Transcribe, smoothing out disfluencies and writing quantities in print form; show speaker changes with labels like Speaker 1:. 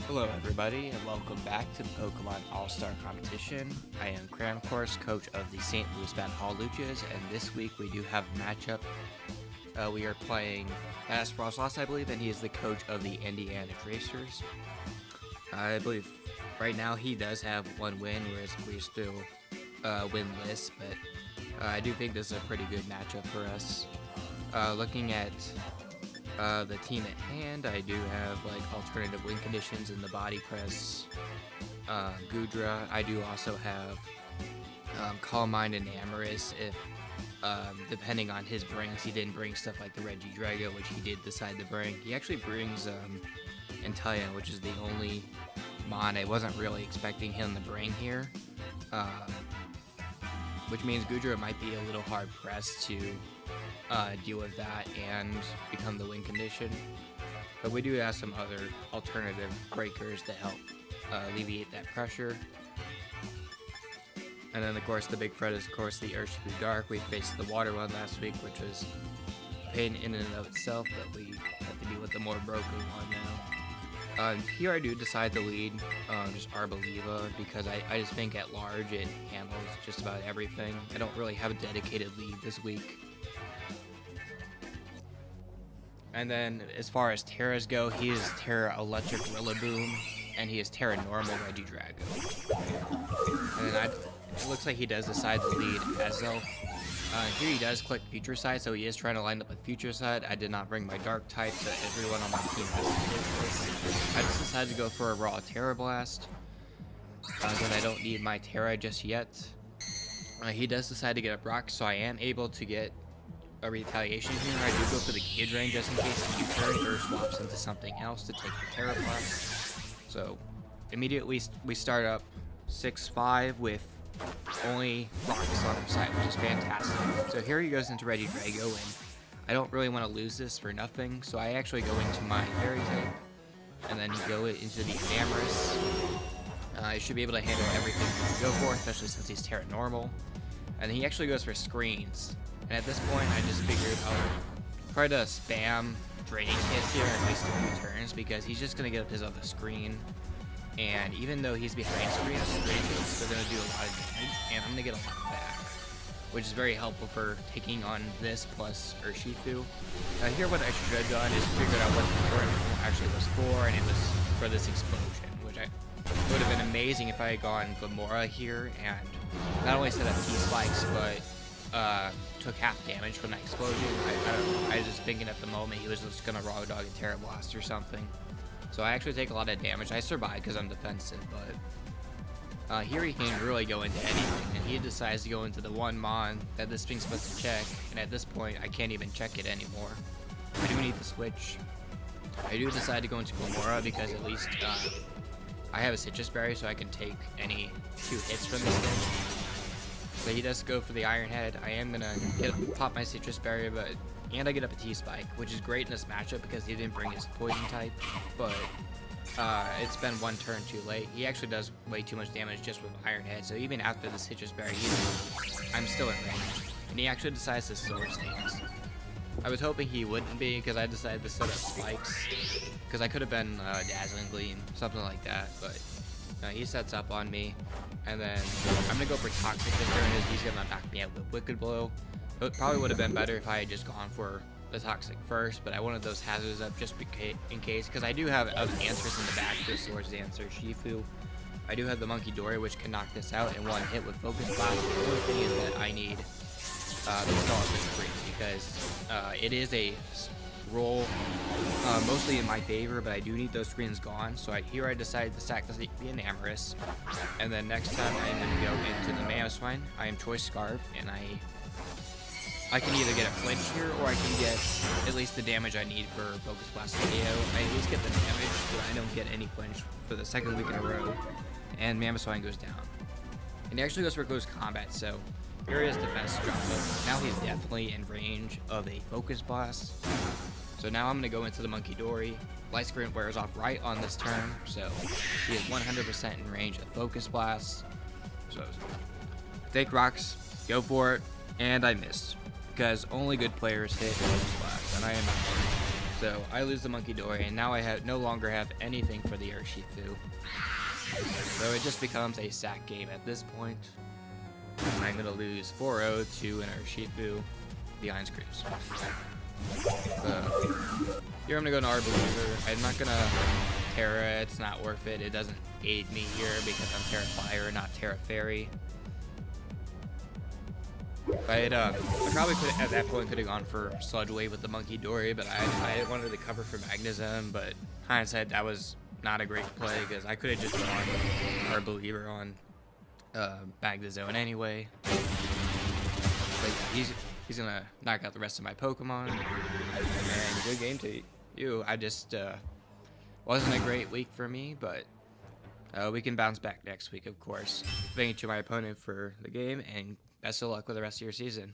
Speaker 1: Hello everybody, and welcome back to the Pokemon All-Star Competition. I am Cram, of course, coach of the St. Louis Battlehawluchas, and this week we do have a matchup. We are playing BadassFroslass, I believe, and he is the coach of the Indiana Racers. I believe right now he does have one win, whereas we're still winless, but I do think this is a pretty good matchup for us. Looking at the team at hand, I do have like alternative win conditions in the body press, Goodra. I do also have Calm Mind and Amorous if depending on his brings. He didn't bring stuff like the Regidrago, which he did decide to bring. He actually brings Inteleon, which is the only mon I wasn't really expecting him to bring here, which means Goodra might be a little hard pressed to deal with that and become the win condition. But we do have some other alternative breakers to help alleviate that pressure. And then of course the big threat is of course the Urshifu Dark. We faced the water one last week, which was a pain in and of itself, but we have to deal with the more broken one now. Here I do decide to lead just Arboliva because I just think at large it handles just about everything. I don't really have a dedicated lead this week. And then as far as Terras go, he is Terra Electric Rillaboom, and he is Terra Normal Regidrago. And then it looks like he does decide to lead Azelf. Here he does click Future Side, so he is trying to line up a Future Side. I did not bring my Dark type, so everyone on my team has to do this. I just decided to go for a raw Terra Blast, because I don't need my Terra just yet. He does decide to get a Brock, so I am able to get a retaliation here. I do go for the Kid Drain just in case the U-turn or swaps into something else to take the Terra Blast. So immediately we start up 6-5 with only rocks on our side, which is fantastic. So here he goes into Regidrago, and I don't really want to lose this for nothing, so I actually go into my Fairy type, and then go into the Amorous. I should be able to handle everything he can go for, especially since he's Terra Normal. And then he actually goes for Screens. And at this point, I just figured I'll try to spam Draining Kiss here at least a few turns, because he's just going to get up his other screen. And even though he's behind Screens, is still going to do a lot of damage, and I'm going to get a lot back, which is very helpful for taking on this plus Urshifu. Here what I should have done is figured out what the current actually was for, and it was for this explosion, which would have been amazing if I had gone Gamora here and not only set up T-Spikes, but took half damage from that explosion. I don't know, I was just thinking at the moment he was just gonna Raw Dog and Terra Blast or something. So I actually take a lot of damage. I survive because I'm defensive, but here he can really go into anything, and he decides to go into the one Mon that this thing's supposed to check, and at this point I can't even check it anymore. I do need to switch. I do decide to go into Gamora because at least I have a Citrus Berry, so I can take any 2 hits from this thing. So he does go for the Iron Head. I am gonna pop my Citrus Berry, and I get up a T-Spike, which is great in this matchup because he didn't bring his Poison type, but it's been one turn too late. He actually does way too much damage just with Iron Head, so even after the Citrus Berry, I'm still in range. And he actually decides to Sword Stance. I was hoping he wouldn't be because I decided to set up Spikes, because I could have been Dazzling Gleam, something like that, but he sets up on me. And then I'm going to go for Toxic this turn, as he's going to knock me out with Wicked Blow. It probably would have been better if I had just gone for the Toxic first, but I wanted those hazards up just in case, because I do have other answers in the back for Swords Dancer, Urshifu. I do have the Monkey Dory, which can knock this out in one hit with Focus Blast. The only thing is that I need the Stall of the Screen, because it is a roll mostly in my favor, but I do need those screens gone. So here I decided to sack the Amorous, and then next time I'm going to go into the Mamoswine. I am Choice Scarf, and I can either get a flinch here, or I can get at least the damage I need for Focus Blast KO. I at least get the damage, but I don't get any flinch for the second week in a row, and Mamoswine goes down. And he actually goes for Close Combat, so here is defense drop up. Now he's definitely in range of a Focus Blast. So now I'm going to go into the Monkey Dory. Light Screen wears off right on this turn, so he is 100% in range of Focus Blast. So take rocks, go for it, and I missed, because only good players hit Focus Blast, and I am not. So I lose the Monkey Dory, and now I no longer have anything for the Urshifu. So it just becomes a sack game at this point. I'm gonna lose 4-0 to an Urshifu behind Screws. Here I'm gonna go to Arbeliever. I'm not gonna Terra, it's not worth it. It doesn't aid me here because I'm Terra Fire, not Terra Fairy. I probably could at that point could have gone for Sludge Wave with the Monkey Dory, but I wanted to cover for Magnetism, but hindsight that was not a great play because I could have just gone Arbeliever on Magnetism anyway. But he's gonna knock out the rest of my Pokemon. And good game to you. I just wasn't a great week for me, but we can bounce back next week, of course. Thank you to my opponent for the game, and best of luck with the rest of your season.